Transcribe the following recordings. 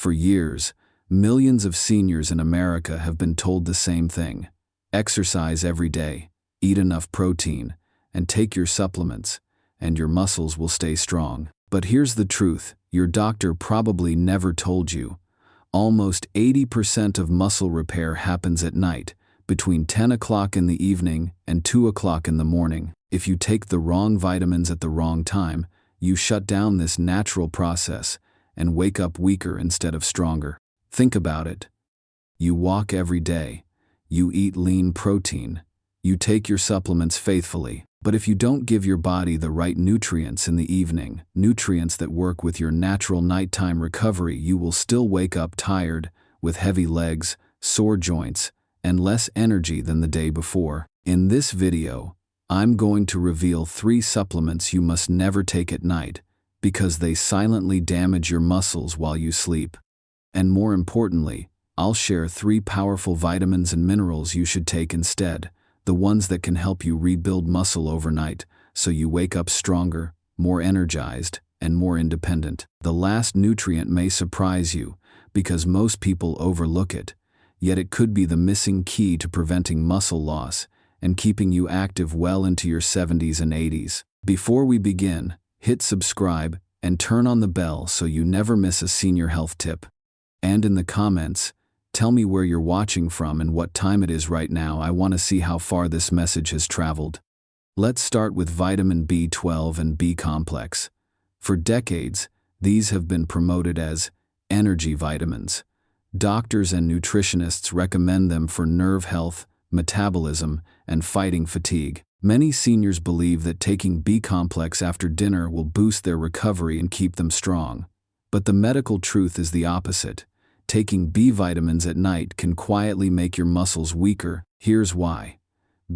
For years, millions of seniors in America have been told the same thing. Exercise every day, eat enough protein, and take your supplements, and your muscles will stay strong. But here's the truth, your doctor probably never told you. Almost 80% of muscle repair happens at night, between 10 o'clock in the evening and 2 o'clock in the morning. If you take the wrong vitamins at the wrong time, you shut down this natural process and wake up weaker instead of stronger. Think about it. You walk every day. You eat lean protein. You take your supplements faithfully. But if you don't give your body the right nutrients in the evening, nutrients that work with your natural nighttime recovery, you will still wake up tired, with heavy legs, sore joints, and less energy than the day before. In this video, I'm going to reveal 3 supplements you must never take at night because they silently damage your muscles while you sleep. And more importantly, I'll share 3 powerful vitamins and minerals you should take instead, the ones that can help you rebuild muscle overnight so you wake up stronger, more energized, and more independent. The last nutrient may surprise you because most people overlook it, yet it could be the missing key to preventing muscle loss and keeping you active well into your 70s and 80s. Before we begin, hit subscribe and turn on the bell so you never miss a senior health tip. And in the comments, tell me where you're watching from and what time it is right now. I want to see how far this message has traveled. Let's start with vitamin B12 and B complex. For decades, these have been promoted as energy vitamins. Doctors and nutritionists recommend them for nerve health, metabolism, and fighting fatigue. Many seniors believe that taking B complex after dinner will boost their recovery and keep them strong. But the medical truth is the opposite. Taking B vitamins at night can quietly make your muscles weaker. Here's why.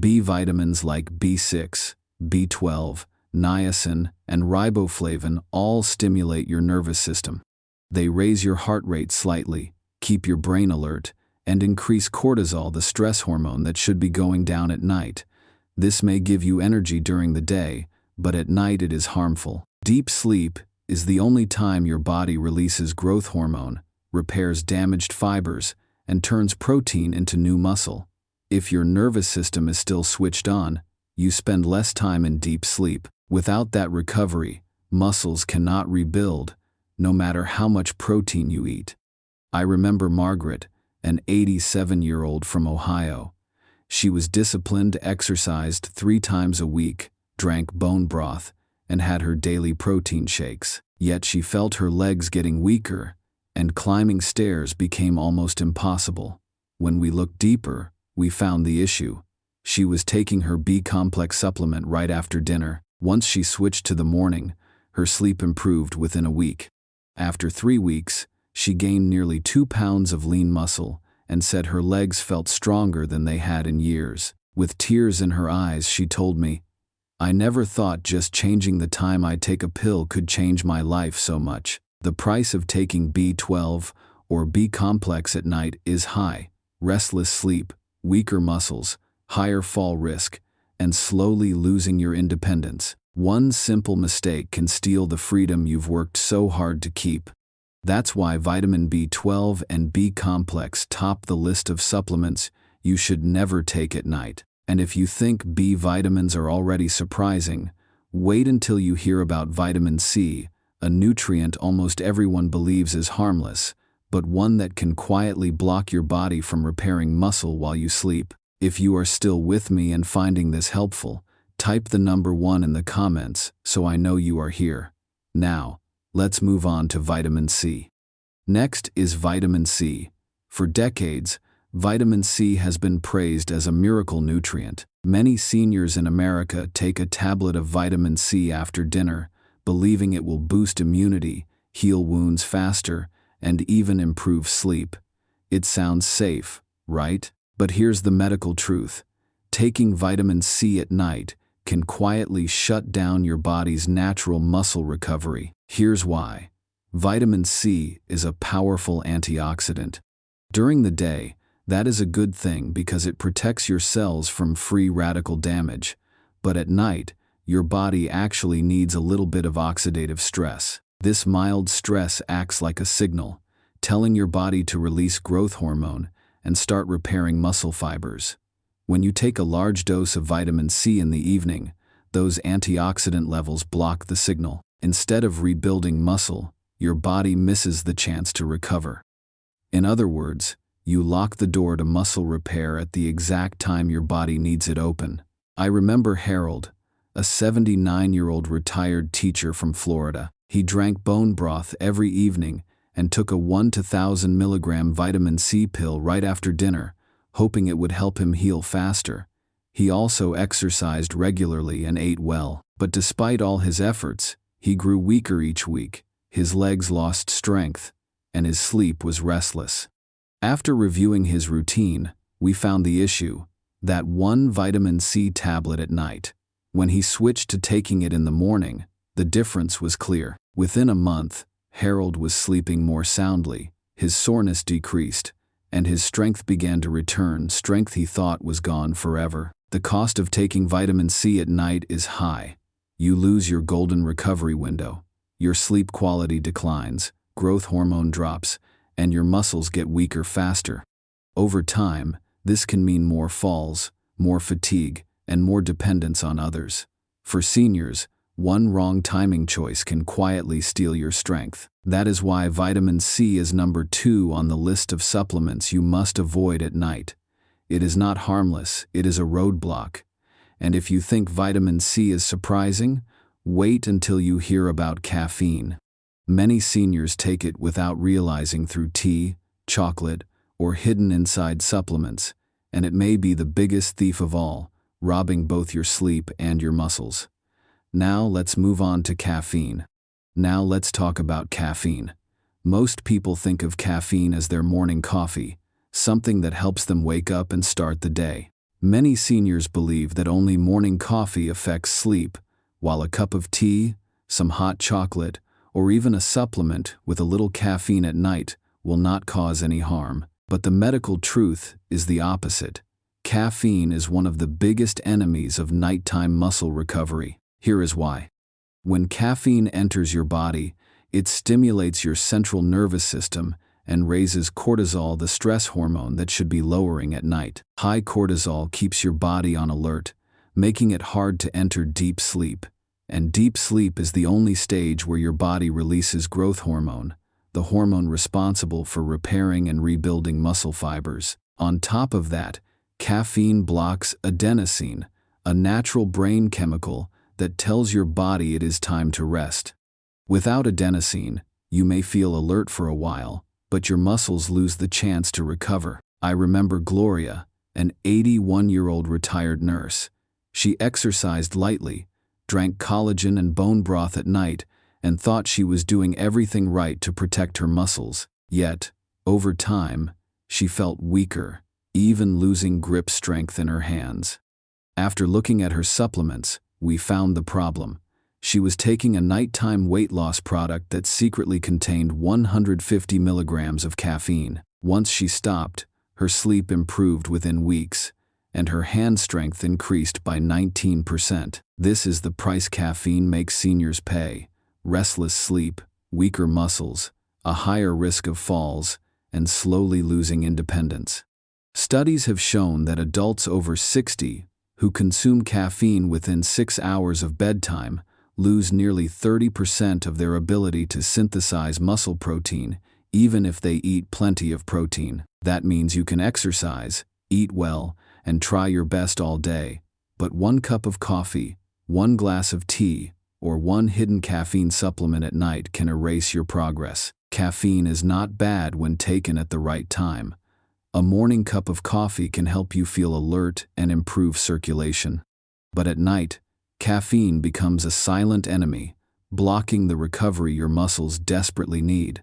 B vitamins like B6, B12, niacin, and riboflavin all stimulate your nervous system. They raise your heart rate slightly, keep your brain alert, and increase cortisol, the stress hormone that should be going down at night. This may give you energy during the day, but at night it is harmful. Deep sleep is the only time your body releases growth hormone, repairs damaged fibers, and turns protein into new muscle. If your nervous system is still switched on, you spend less time in deep sleep. Without that recovery, muscles cannot rebuild, no matter how much protein you eat. I remember Margaret, an 87-year-old from Ohio. She was disciplined, exercised 3 times a week, drank bone broth, and had her daily protein shakes. Yet she felt her legs getting weaker, and climbing stairs became almost impossible. When we looked deeper, we found the issue. She was taking her B complex supplement right after dinner. Once she switched to the morning, her sleep improved within a week. After 3 weeks, she gained nearly 2 pounds of lean muscle and said her legs felt stronger than they had in years. With tears in her eyes, she told me, "I never thought just changing the time I take a pill could change my life so much." The price of taking B12 or B complex at night is high: restless sleep, weaker muscles, higher fall risk, and slowly losing your independence. One simple mistake can steal the freedom you've worked so hard to keep. That's why vitamin B12 and B complex top the list of supplements you should never take at night. And if you think B vitamins are already surprising, wait until you hear about vitamin C, a nutrient almost everyone believes is harmless, but one that can quietly block your body from repairing muscle while you sleep. If you are still with me and finding this helpful, type the number 1 in the comments so I know you are here. Now, let's move on to vitamin C. Next is vitamin C. For decades, vitamin C has been praised as a miracle nutrient. Many seniors in America take a tablet of vitamin C after dinner, believing it will boost immunity, heal wounds faster, and even improve sleep. It sounds safe, right? But here's the medical truth. Taking vitamin C at night can quietly shut down your body's natural muscle recovery. Here's why. Vitamin C is a powerful antioxidant. During the day, that is a good thing because it protects your cells from free radical damage. But at night, your body actually needs a little bit of oxidative stress. This mild stress acts like a signal, telling your body to release growth hormone and start repairing muscle fibers. When you take a large dose of vitamin C in the evening, those antioxidant levels block the signal. Instead of rebuilding muscle, your body misses the chance to recover. In other words, you lock the door to muscle repair at the exact time your body needs it open. I remember Harold, a 79-year-old retired teacher from Florida. He drank bone broth every evening and took a 1 to 1,000 milligram vitamin C pill right after dinner, hoping it would help him heal faster. He also exercised regularly and ate well. But despite all his efforts, he grew weaker each week, his legs lost strength, and his sleep was restless. After reviewing his routine, we found the issue: that one vitamin C tablet at night. When he switched to taking it in the morning, the difference was clear. Within a month, Harold was sleeping more soundly, his soreness decreased, and his strength began to return, strength he thought was gone forever. The cost of taking vitamin C at night is high. You lose your golden recovery window, your sleep quality declines, growth hormone drops, and your muscles get weaker faster. Over time, this can mean more falls, more fatigue, and more dependence on others. For seniors, one wrong timing choice can quietly steal your strength. That is why vitamin C is number 2 on the list of supplements you must avoid at night. It is not harmless, it is a roadblock. And if you think vitamin C is surprising, wait until you hear about caffeine. Many seniors take it without realizing, through tea, chocolate, or hidden inside supplements, and it may be the biggest thief of all, robbing both your sleep and your muscles. Now let's move on to caffeine. Now let's talk about caffeine. Most people think of caffeine as their morning coffee, something that helps them wake up and start the day. Many seniors believe that only morning coffee affects sleep, while a cup of tea, some hot chocolate, or even a supplement with a little caffeine at night will not cause any harm. But the medical truth is the opposite. Caffeine is one of the biggest enemies of nighttime muscle recovery. Here is why. When caffeine enters your body, it stimulates your central nervous system and raises cortisol, the stress hormone that should be lowering at night. High cortisol keeps your body on alert, making it hard to enter deep sleep. And deep sleep is the only stage where your body releases growth hormone, the hormone responsible for repairing and rebuilding muscle fibers. On top of that, caffeine blocks adenosine, a natural brain chemical that tells your body it is time to rest. Without adenosine, you may feel alert for a while, but your muscles lose the chance to recover. I remember Gloria, an 81-year-old retired nurse. She exercised lightly, drank collagen and bone broth at night, and thought she was doing everything right to protect her muscles. Yet, over time, she felt weaker, even losing grip strength in her hands. After looking at her supplements, we found the problem. She was taking a nighttime weight loss product that secretly contained 150 milligrams of caffeine. Once she stopped, her sleep improved within weeks, and her hand strength increased by 19%. This is the price caffeine makes seniors pay: restless sleep, weaker muscles, a higher risk of falls, and slowly losing independence. Studies have shown that adults over 60 who consume caffeine within 6 hours of bedtime lose nearly 30% of their ability to synthesize muscle protein, even if they eat plenty of protein. That means you can exercise, eat well, and try your best all day, but one cup of coffee, one glass of tea, or one hidden caffeine supplement at night can erase your progress. Caffeine is not bad when taken at the right time. A morning cup of coffee can help you feel alert and improve circulation. But at night, caffeine becomes a silent enemy, blocking the recovery your muscles desperately need.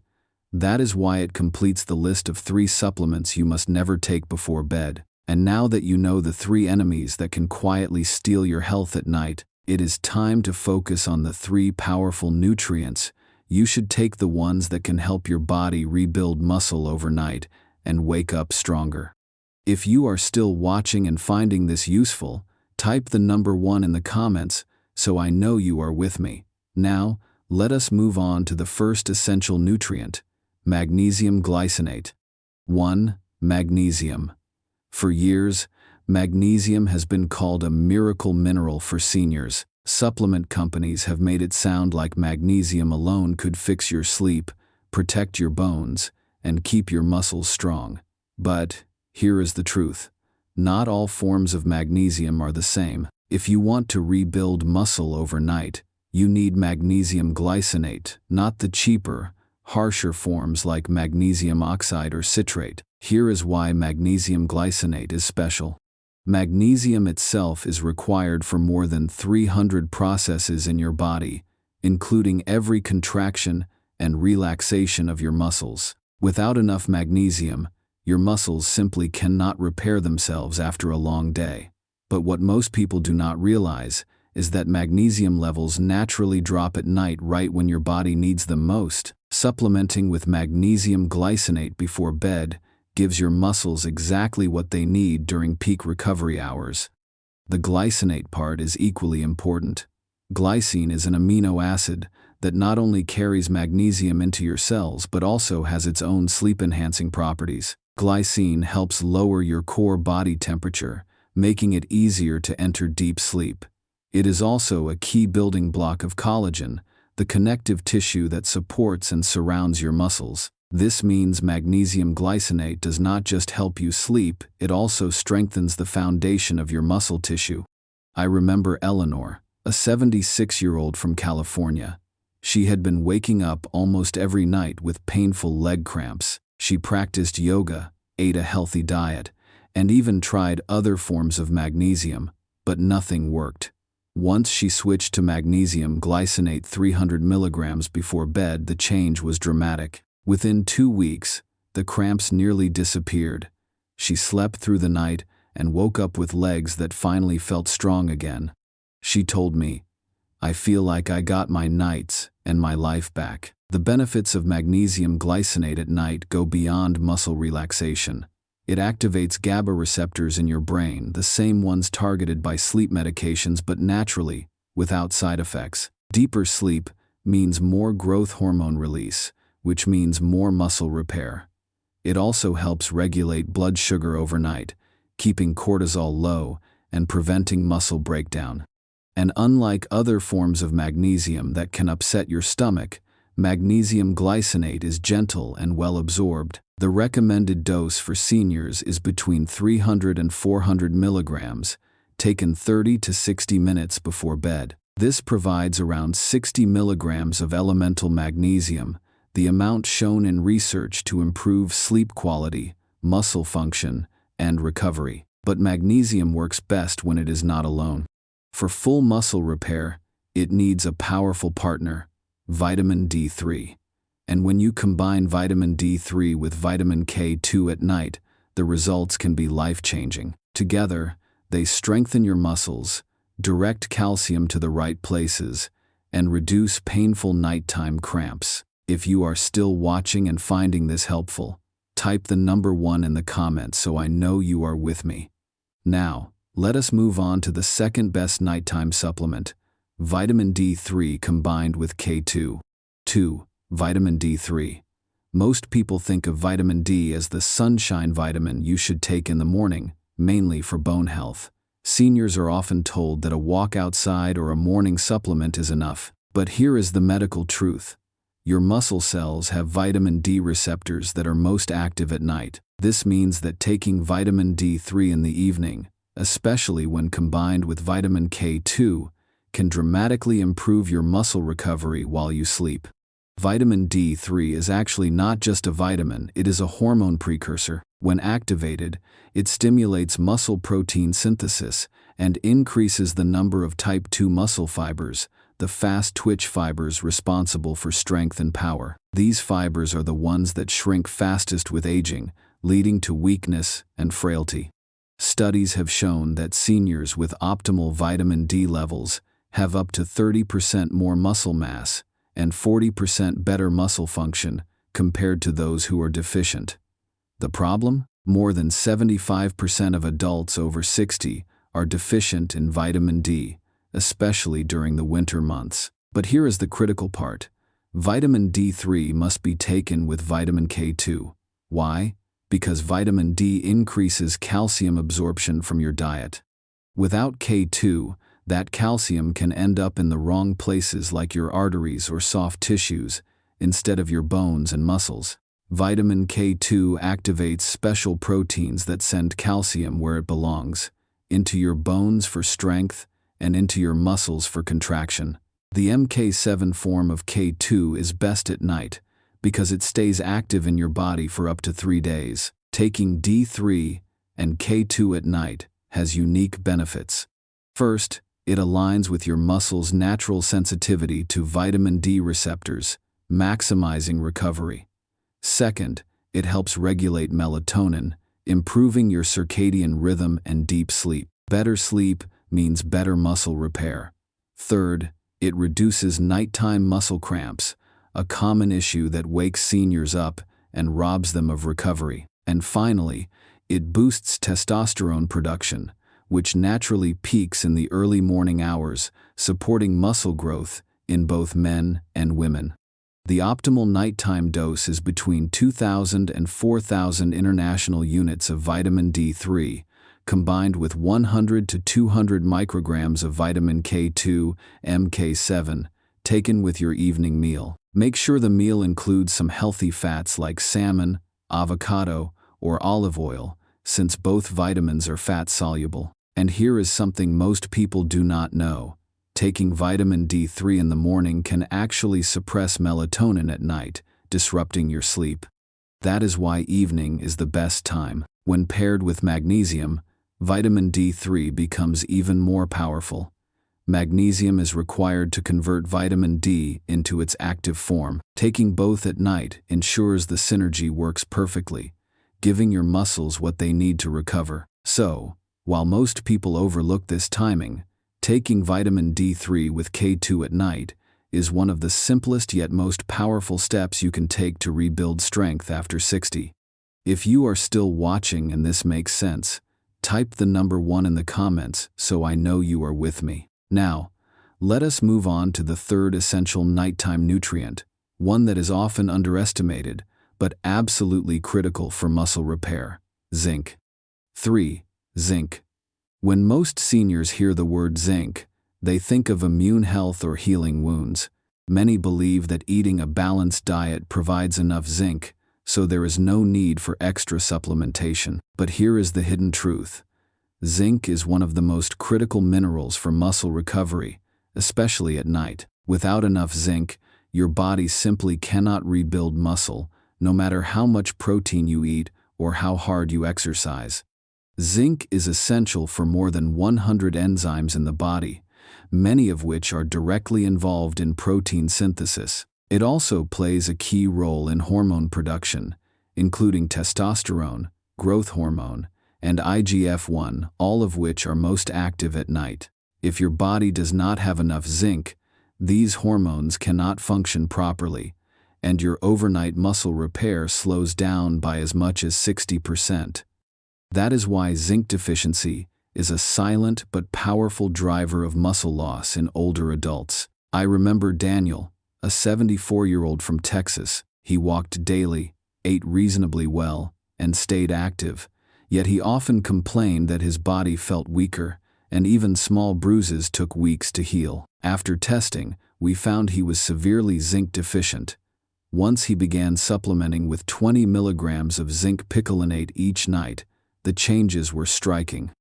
That is why it completes the list of 3 supplements you must never take before bed. And now that you know the 3 enemies that can quietly steal your health at night, it is time to focus on the 3 powerful nutrients. You should take the ones that can help your body rebuild muscle overnight and wake up stronger. If you are still watching and finding this useful, type the number 1 in the comments so I know you are with me. Now, let us move on to the first essential nutrient: Magnesium glycinate. 1. Magnesium. For years, magnesium has been called a miracle mineral for seniors. Supplement companies have made it sound like magnesium alone could fix your sleep, protect your bones, and keep your muscles strong. But here is the truth. Not all forms of magnesium are the same. If you want to rebuild muscle overnight, you need magnesium glycinate, not the cheaper, harsher forms like magnesium oxide or citrate. Here is why magnesium glycinate is special. Magnesium itself is required for more than 300 processes in your body, including every contraction and relaxation of your muscles. Without enough magnesium, your muscles simply cannot repair themselves after a long day. But what most people do not realize is that magnesium levels naturally drop at night right when your body needs them most. Supplementing with magnesium glycinate before bed gives your muscles exactly what they need during peak recovery hours. The glycinate part is equally important. Glycine is an amino acid that not only carries magnesium into your cells but also has its own sleep-enhancing properties. Glycine helps lower your core body temperature, making it easier to enter deep sleep. It is also a key building block of collagen, the connective tissue that supports and surrounds your muscles. This means magnesium glycinate does not just help you sleep, it also strengthens the foundation of your muscle tissue. I remember Eleanor, a 76-year-old from California. She had been waking up almost every night with painful leg cramps. She practiced yoga, ate a healthy diet, and even tried other forms of magnesium, but nothing worked. Once she switched to magnesium glycinate 300 milligrams before bed, the change was dramatic. Within 2 weeks, the cramps nearly disappeared. She slept through the night and woke up with legs that finally felt strong again. She told me, "I feel like I got my nights and my life back." The benefits of magnesium glycinate at night go beyond muscle relaxation. It activates GABA receptors in your brain, the same ones targeted by sleep medications but naturally, without side effects. Deeper sleep means more growth hormone release, which means more muscle repair. It also helps regulate blood sugar overnight, keeping cortisol low and preventing muscle breakdown. And unlike other forms of magnesium that can upset your stomach, magnesium glycinate is gentle and well absorbed. The recommended dose for seniors is between 300 and 400 milligrams, taken 30 to 60 minutes before bed. This provides around 60 milligrams of elemental magnesium, the amount shown in research to improve sleep quality, muscle function, and recovery. But magnesium works best when it is not alone. For full muscle repair, it needs a powerful partner, vitamin D3. And when you combine vitamin D3 with vitamin K2 at night, the results can be life-changing. Together, they strengthen your muscles, direct calcium to the right places, and reduce painful nighttime cramps. If you are still watching and finding this helpful, type the number 1 in the comments so I know you are with me. Now, let us move on to the second best nighttime supplement, vitamin D3 combined with K2. 2. Vitamin D3. Most people think of vitamin D as the sunshine vitamin you should take in the morning, mainly for bone health. Seniors are often told that a walk outside or a morning supplement is enough. But here is the medical truth. Your muscle cells have vitamin D receptors that are most active at night. This means that taking vitamin D3 in the evening, especially when combined with vitamin K2, can dramatically improve your muscle recovery while you sleep. Vitamin D3 is actually not just a vitamin, it is a hormone precursor. When activated, it stimulates muscle protein synthesis and increases the number of type 2 muscle fibers, the fast-twitch fibers responsible for strength and power. These fibers are the ones that shrink fastest with aging, leading to weakness and frailty. Studies have shown that seniors with optimal vitamin D levels have up to 30% more muscle mass and 40% better muscle function compared to those who are deficient. The problem? More than 75% of adults over 60 are deficient in vitamin D, especially during the winter months. But here is the critical part. Vitamin D3 must be taken with vitamin K2. Why? Because vitamin D increases calcium absorption from your diet. Without K2, that calcium can end up in the wrong places like your arteries or soft tissues, instead of your bones and muscles. Vitamin K2 activates special proteins that send calcium where it belongs, into your bones for strength and into your muscles for contraction. The MK7 form of K2 is best at night because it stays active in your body for up to 3 days. Taking D3 and K2 at night has unique benefits. First, it aligns with your muscles' natural sensitivity to vitamin D receptors, maximizing recovery. Second, it helps regulate melatonin, improving your circadian rhythm and deep sleep. Better sleep means better muscle repair. Third, it reduces nighttime muscle cramps, a common issue that wakes seniors up and robs them of recovery. And finally, it boosts testosterone production, which naturally peaks in the early morning hours, supporting muscle growth in both men and women. The optimal nighttime dose is between 2,000 and 4,000 international units of vitamin D3, combined with 100 to 200 micrograms of vitamin K2, MK7, taken with your evening meal. Make sure the meal includes some healthy fats like salmon, avocado, or olive oil, since both vitamins are fat-soluble. And here is something most people do not know. Taking vitamin D3 in the morning can actually suppress melatonin at night, disrupting your sleep. That is why evening is the best time. When paired with magnesium, vitamin D3 becomes even more powerful. Magnesium is required to convert vitamin D into its active form. Taking both at night ensures the synergy works perfectly, giving your muscles what they need to recover. So, while most people overlook this timing, taking vitamin D3 with K2 at night is one of the simplest yet most powerful steps you can take to rebuild strength after 60. If you are still watching and this makes sense, type the number 1 in the comments so I know you are with me. Now, let us move on to the third essential nighttime nutrient, one that is often underestimated, but absolutely critical for muscle repair: zinc. 3. Zinc. When most seniors hear the word zinc, they think of immune health or healing wounds. Many believe that eating a balanced diet provides enough zinc, so there is no need for extra supplementation. But here is the hidden truth. Zinc is one of the most critical minerals for muscle recovery, especially at night. Without enough zinc, your body simply cannot rebuild muscle, no matter how much protein you eat or how hard you exercise. Zinc is essential for more than 100 enzymes in the body, many of which are directly involved in protein synthesis. It also plays a key role in hormone production, including testosterone, growth hormone, and IGF-1, all of which are most active at night. If your body does not have enough zinc, these hormones cannot function properly, and your overnight muscle repair slows down by as much as 60%. That is why zinc deficiency is a silent but powerful driver of muscle loss in older adults. I remember Daniel, a 74-year-old from Texas. He walked daily, ate reasonably well, and stayed active, yet he often complained that his body felt weaker, and even small bruises took weeks to heal. After testing, we found he was severely zinc deficient. Once he began supplementing with 20 milligrams of zinc picolinate each night, the changes were striking.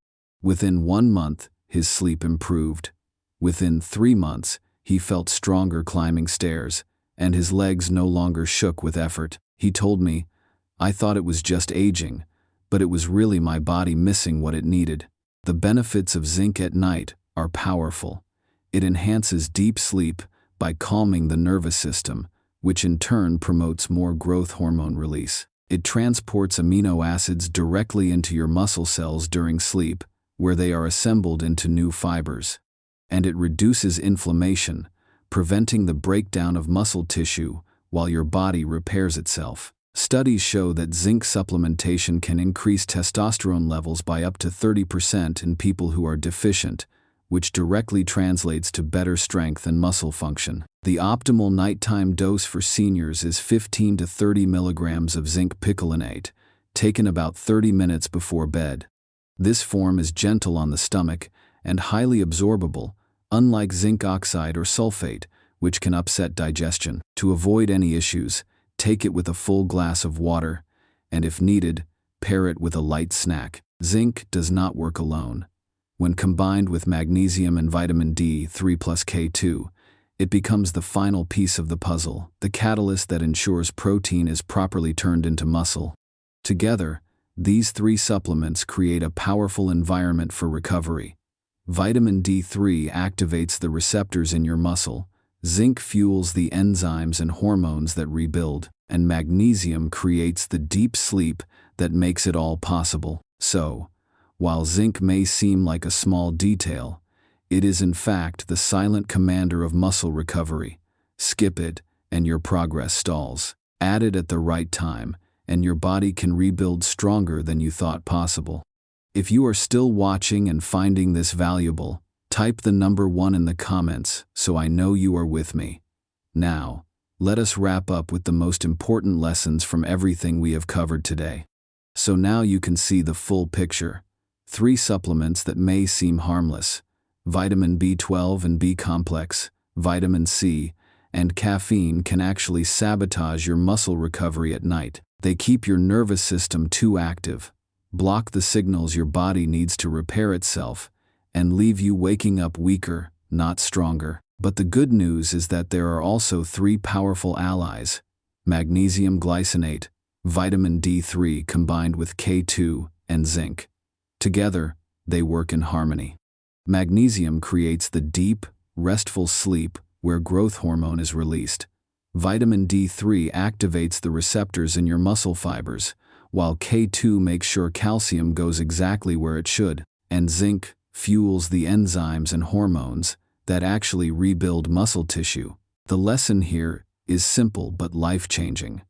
Within 1 month, his sleep improved. Within 3 months, he felt stronger climbing stairs, and his legs no longer shook with effort. He told me, "I thought it was just aging, but it was really my body missing what it needed." The benefits of zinc at night are powerful. It enhances deep sleep by calming the nervous system, which in turn promotes more growth hormone release. It transports amino acids directly into your muscle cells during sleep, where they are assembled into new fibers. And it reduces inflammation, preventing the breakdown of muscle tissue while your body repairs itself. Studies show that zinc supplementation can increase testosterone levels by up to 30% in people who are deficient, which directly translates to better strength and muscle function. The optimal nighttime dose for seniors is 15 to 30 milligrams of zinc picolinate, taken about 30 minutes before bed. This form is gentle on the stomach and highly absorbable, unlike zinc oxide or sulfate, which can upset digestion. To avoid any issues, take it with a full glass of water, and if needed, pair it with a light snack. Zinc does not work alone. When combined with magnesium and vitamin D3 plus K2, it becomes the final piece of the puzzle, the catalyst that ensures protein is properly turned into muscle. Together, these three supplements create a powerful environment for recovery. Vitamin D3 activates the receptors in your muscle, zinc fuels the enzymes and hormones that rebuild, and magnesium creates the deep sleep that makes it all possible. So, while zinc may seem like a small detail, it is in fact the silent commander of muscle recovery. Skip it, and your progress stalls. Add it at the right time, and your body can rebuild stronger than you thought possible. If you are still watching and finding this valuable, type the number 1 in the comments so I know you are with me. Now, let us wrap up with the most important lessons from everything we have covered today. So now you can see the full picture. 3 supplements that may seem harmless: vitamin B12 and B complex, vitamin C, and caffeine can actually sabotage your muscle recovery at night. They keep your nervous system too active, block the signals your body needs to repair itself, and leave you waking up weaker, not stronger. But the good news is that there are also 3 powerful allies: magnesium glycinate, vitamin D3 combined with K2, and zinc. Together, they work in harmony. Magnesium creates the deep, restful sleep where growth hormone is released. Vitamin D3 activates the receptors in your muscle fibers, while K2 makes sure calcium goes exactly where it should, and zinc fuels the enzymes and hormones that actually rebuild muscle tissue. The lesson here is simple but life-changing.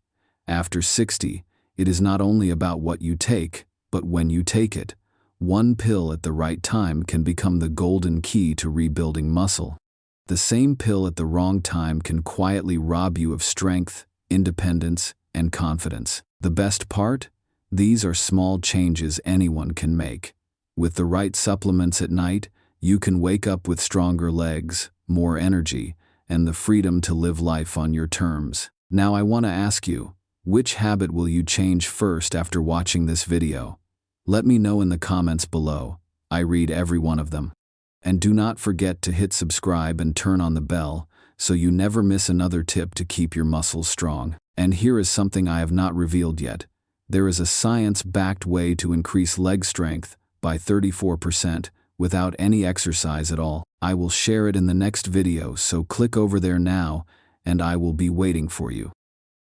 After 60, it is not only about what you take, but when you take it. One pill at the right time can become the golden key to rebuilding muscle. The same pill at the wrong time can quietly rob you of strength, independence, and confidence. The best part? These are small changes anyone can make. With the right supplements at night, you can wake up with stronger legs, more energy, and the freedom to live life on your terms. Now I want to ask you, which habit will you change first after watching this video? Let me know in the comments below. I read every one of them. And do not forget to hit subscribe and turn on the bell so you never miss another tip to keep your muscles strong. And here is something I have not revealed yet. There is a science-backed way to increase leg strength by 34% without any exercise at all. I will share it in the next video, so click over there now and I will be waiting for you.